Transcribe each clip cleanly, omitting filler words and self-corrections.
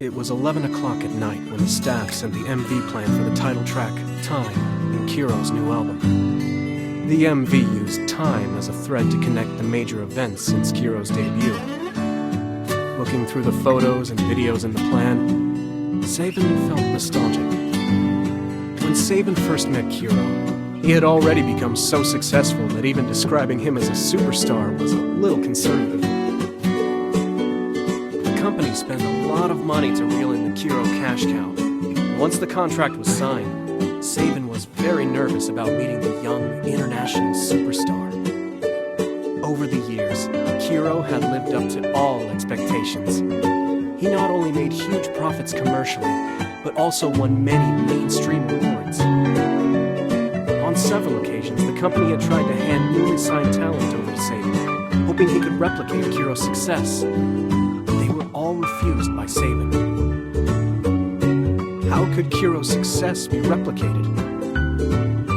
It was 11 o'clock at night when the staff sent the MV plan for the title track, Time, in Kiro's new album. The MV used time as a thread to connect the major events since Kiro's debut. Looking through the photos and videos in the plan, Savin felt nostalgic. When Savin first met Kiro, he had already become so successful that even describing him as a superstar was a little conservative. The company spent a lot of money to reel in the Kiro cash cow, and once the contract was signed, Savin was very nervous about meeting the young international superstar. Over the years, Kiro had lived up to all expectations. He not only made huge profits commercially, but also won many mainstream awards. On several occasions, the company had tried to hand newly signed talent over to Savin, hoping he could replicate Kiro's success. They were all refused by Savin. How could Kiro's success be replicated?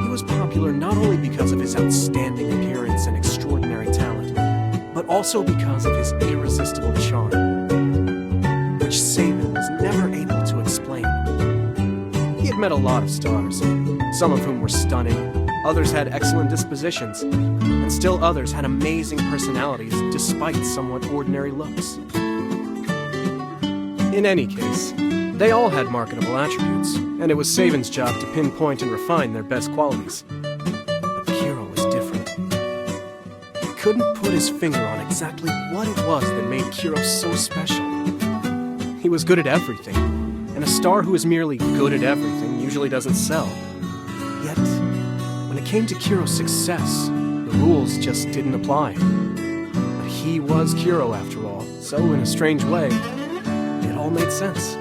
He was popular not only because of his outstanding appearance and extraordinary talent, but also because of his irresistible charm, which Savin was never able to explain. He had met a lot of stars, some of whom were stunning, others had excellent dispositions, and still others had amazing personalities despite somewhat ordinary looks. In any case, they all had marketable attributes, and it was Savin's job to pinpoint and refine their best qualities. But Kiro was different. He couldn't put his finger on exactly what it was that made Kiro so special. He was good at everything, and a star who is merely good at everything usually doesn't sell. Yet, when it came to Kiro's success, the rules just didn't apply. But he was Kiro after all, so in a strange way, it all made sense.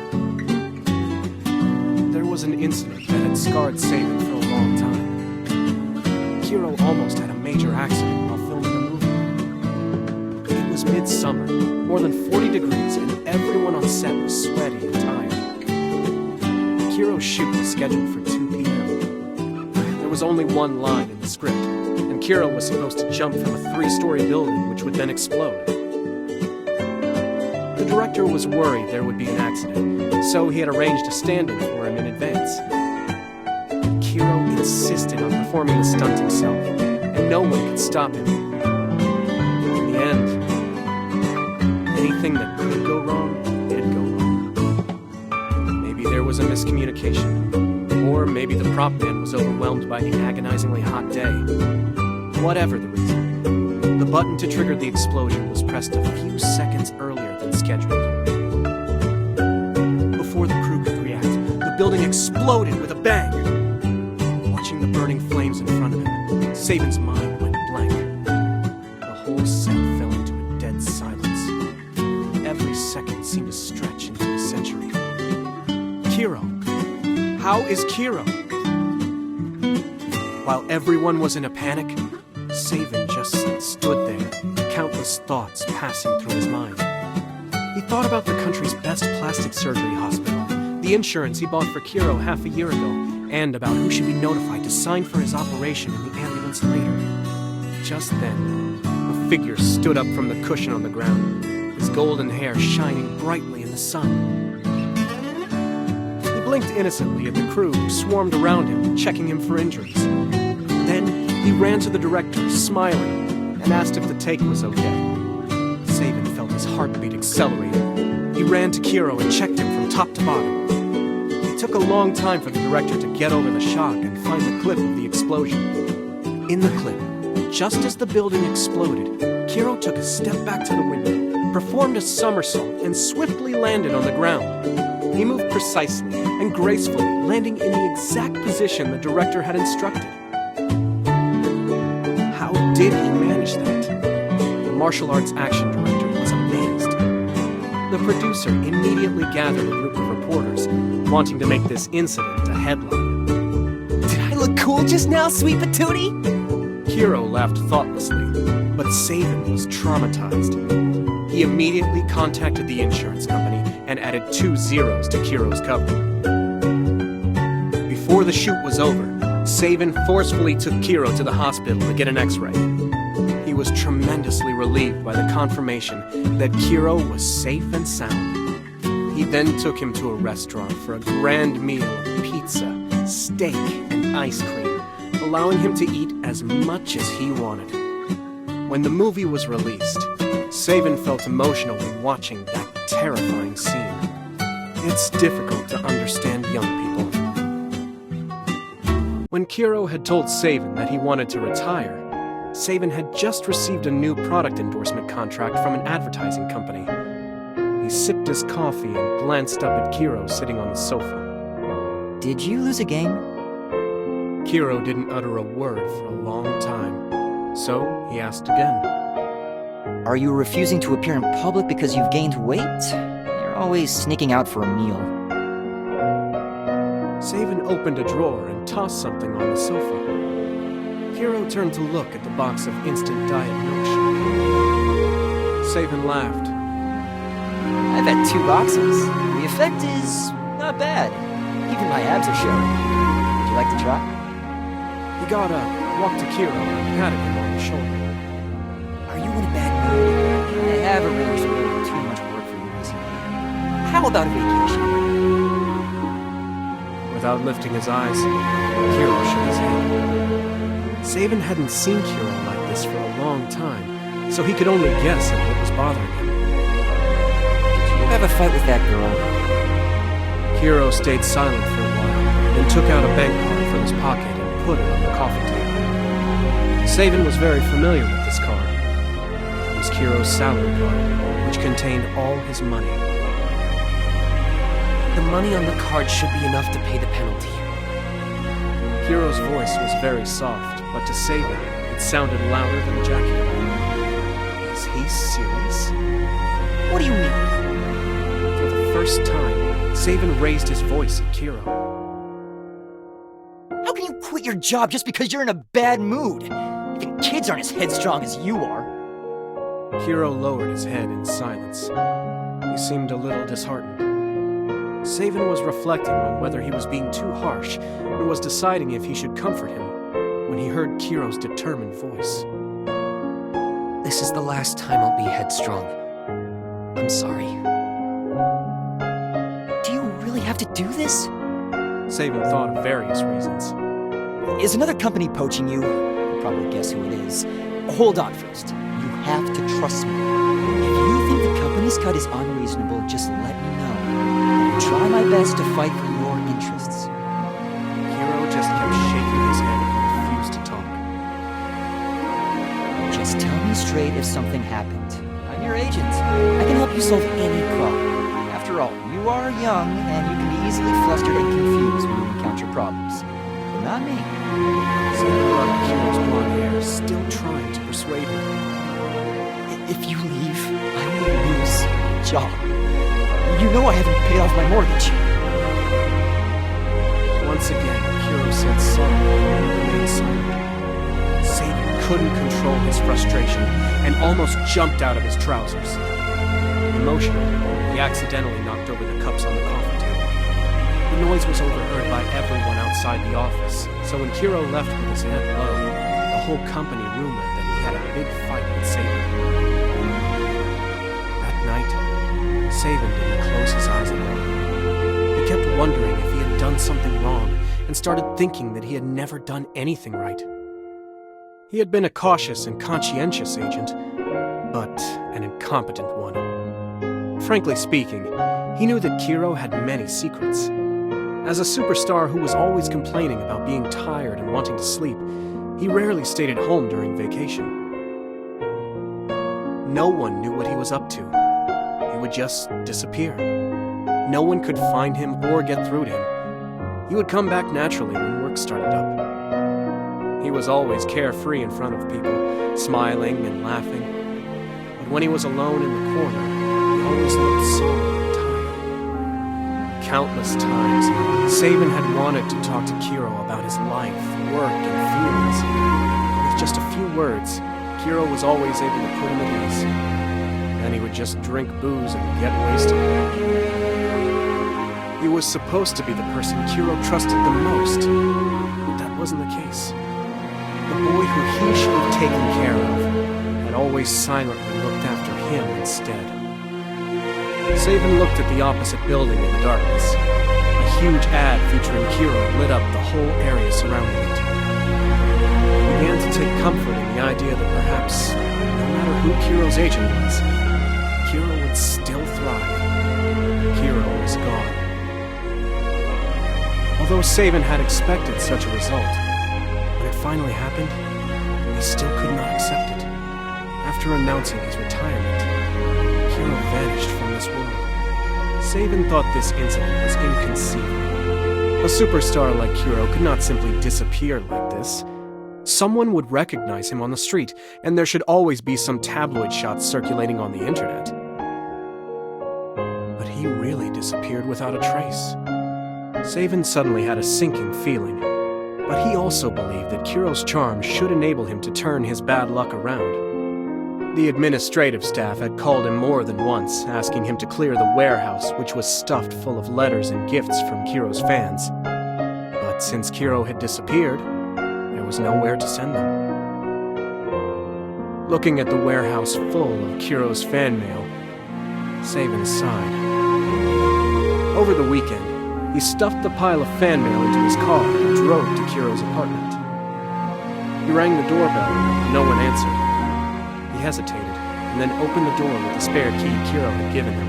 There was an incident that had scarred Savin for a long time. Kiro almost had a major accident while filming the movie. It was midsummer, more than 40 degrees, and everyone on set was sweaty and tired. Kiro's shoot was scheduled for 2 p.m. There was only one line in the script, and Kiro was supposed to jump from a 3-story building which would then explode. The director was worried there would be an accident, so he had arranged a stand-in for him in advance. Kiro insisted on performing the stunt himself, and no one could stop him. In the end, anything that could go wrong did go wrong. Maybe there was a miscommunication, or maybe the prop man was overwhelmed by the agonizingly hot day. Whatever the reason, the button to trigger the explosion was pressed a few seconds earlier than scheduled. Before the crew could react, the building exploded with a bang. Watching the burning flames in front of him, Savin's mind went blank. The whole set fell into a dead silence. Every second seemed to stretch into a century. Kiro. How is Kiro? While everyone was in a panic, Savin just stood there, countless thoughts passing through his mind. He thought about the country's best plastic surgery hospital, the insurance he bought for Kiro half a year ago, and about who should be notified to sign for his operation in the ambulance later. Just then, a figure stood up from the cushion on the ground, his golden hair shining brightly in the sun. He blinked innocently at the crew who swarmed around him, checking him for injuries. Then he ran to the director, smiling, and asked if the take was okay. Savin felt his heartbeat accelerate. He ran to Kiro and checked him from top to bottom. It took a long time for the director to get over the shock and find the clip of the explosion. In the clip, just as the building exploded, Kiro took a step back to the window, performed a somersault, and swiftly landed on the ground. He moved precisely and gracefully, landing in the exact position the director had instructed. How did he manage that? The martial arts action director was amazed. The producer immediately gathered a group of reporters, wanting to make this incident a headline. Did I look cool just now, sweet patootie? Kiro laughed thoughtlessly, but Savin was traumatized. He immediately contacted the insurance company and added 2 zeros to Kiro's cover. Before the shoot was over, Savin forcefully took Kiro to the hospital to get an x-ray. He was tremendously relieved by the confirmation that Kiro was safe and sound. He then took him to a restaurant for a grand meal of pizza, steak, and ice cream, allowing him to eat as much as he wanted. When the movie was released, Savin felt emotional when watching that terrifying scene. It's difficult to understand young people. When Kiro had told Savin that he wanted to retire, Savin had just received a new product endorsement contract from an advertising company. He sipped his coffee and glanced up at Kiro sitting on the sofa. Did you lose a game? Kiro didn't utter a word for a long time, so he asked again. Are you refusing to appear in public because you've gained weight? You're always sneaking out for a meal. Savin opened a drawer and tossed something on the sofa. Kiro turned to look at the box of instant diet milkshake. Savin laughed. I've had 2 boxes. The effect is not bad. Even my abs are showing. Would you like to try? He got up, walked to Kiro, and patted him on the shoulder. Are you in a bad mood? I have arranged a little too much work for you recently. How about a vacation? Without lifting his eyes, Kiro shook his head. Savin hadn't seen Kiro like this for a long time, so he could only guess at what was bothering him. Did you have a fight with that girl? Kiro stayed silent for a while, then took out a bank card from his pocket and put it on the coffee table. Savin was very familiar with this card. It was Kiro's salary card, which contained all his money. The money on the card should be enough to pay the penalty. Kiro's voice was very soft, but to Savin, it sounded louder than a jacket. Is he serious? What do you mean? For the first time, Savin raised his voice at Kiro. How can you quit your job just because you're in a bad mood? Even kids aren't as headstrong as you are. Kiro lowered his head in silence. He seemed a little disheartened. Savin was reflecting on whether he was being too harsh and was deciding if he should comfort him when he heard Kiro's determined voice. This is the last time I'll be headstrong. I'm sorry. Do you really have to do this? Savin thought of various reasons. Is another company poaching you? You'll probably guess who it is. Hold on first. You have to trust me. If you think the company's cut is unreasonable, just let me know. I'll try my best to fight for your interests. Kiro just kept shaking his head and refused to talk. Just tell me straight if something happened. I'm your agent. I can help you solve any problem. After all, you are young, and you can be easily flustered and confused when you encounter problems. But not me. Savin rubbed Kiro's blonde hair, still trying to persuade him. If you leave, I will lose my job. You know I haven't paid off my mortgage. Once again, Kiro said sorry and remained silent. Savin couldn't control his frustration and almost jumped out of his trousers. Emotionally, he accidentally knocked over the cups on the coffee table. The noise was overheard by everyone outside the office, so when Kiro left with his head low, the whole company rumored that he had a big fight with Savin. That night, Savin didn't close his eyes at all. He kept wondering if he had done something wrong and started thinking that he had never done anything right. He had been a cautious and conscientious agent, but an incompetent one. Frankly speaking, he knew that Kiro had many secrets. As a superstar who was always complaining about being tired and wanting to sleep, he rarely stayed at home during vacation. No one knew what he was up to. He would just disappear. No one could find him or get through to him. He would come back naturally when work started up. He was always carefree in front of people, smiling and laughing. But when he was alone in the corner, he always looked solemn and tired. Countless times, Savin had wanted to talk to Kiro about his life, work, and feelings. With just a few words, Kiro was always able to put him at ease. Then he would just drink booze and get wasted. He was supposed to be the person Kiro trusted the most, but that wasn't the case. The boy who he should have taken care of had always silently looked after him instead. Savin looked at the opposite building in the darkness. A huge ad featuring Kiro lit up the whole area surrounding it. He began to take comfort in the idea that perhaps, no matter who Kiro's agent was, Kiro would still thrive. Kiro was gone. Although Savin had expected such a result, when it finally happened, he still could not accept it. After announcing his retirement, Kiro vanished from this world. Savin thought this incident was inconceivable. A superstar like Kiro could not simply disappear like this. Someone would recognize him on the street, and there should always be some tabloid shots circulating on the internet. But he really disappeared without a trace. Savin suddenly had a sinking feeling, but he also believed that Kiro's charm should enable him to turn his bad luck around. The administrative staff had called him more than once, asking him to clear the warehouse, which was stuffed full of letters and gifts from Kiro's fans. But since Kiro had disappeared, there was nowhere to send them. Looking at the warehouse full of Kiro's fan mail, Savin sighed. Over the weekend, he stuffed the pile of fan mail into his car and drove to Kiro's apartment. He rang the doorbell, but no one answered. He hesitated, and then opened the door with the spare key Kiro had given him.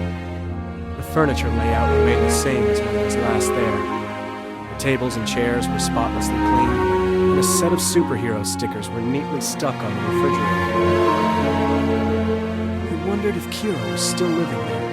The furniture layout remained the same as when he was last there. The tables and chairs were spotlessly clean, and a set of superhero stickers were neatly stuck on the refrigerator. He wondered if Kiro was still living there.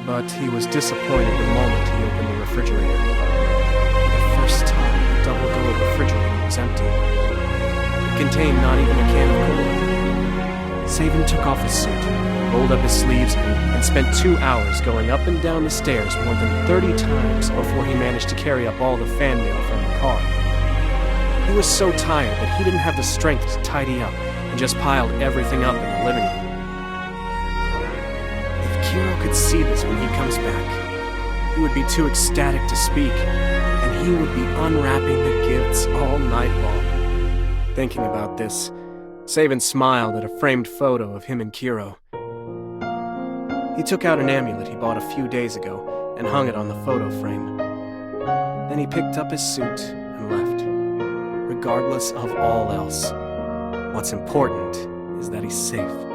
But he was disappointed the moment he opened the refrigerator. For the first time, the double-door refrigerator was empty. It contained not even a can of cola. Savin took off his suit, rolled up his sleeves, and spent 2 hours going up and down the stairs more than 30 times before he managed to carry up all the fan mail from the car. He was so tired that he didn't have the strength to tidy up and just piled everything up in the living room. Kiro could see this when he comes back. He would be too ecstatic to speak, and he would be unwrapping the gifts all night long. Thinking about this, Savin smiled at a framed photo of him and Kiro. He took out an amulet he bought a few days ago and hung it on the photo frame. Then he picked up his suit and left, regardless of all else. What's important is that he's safe.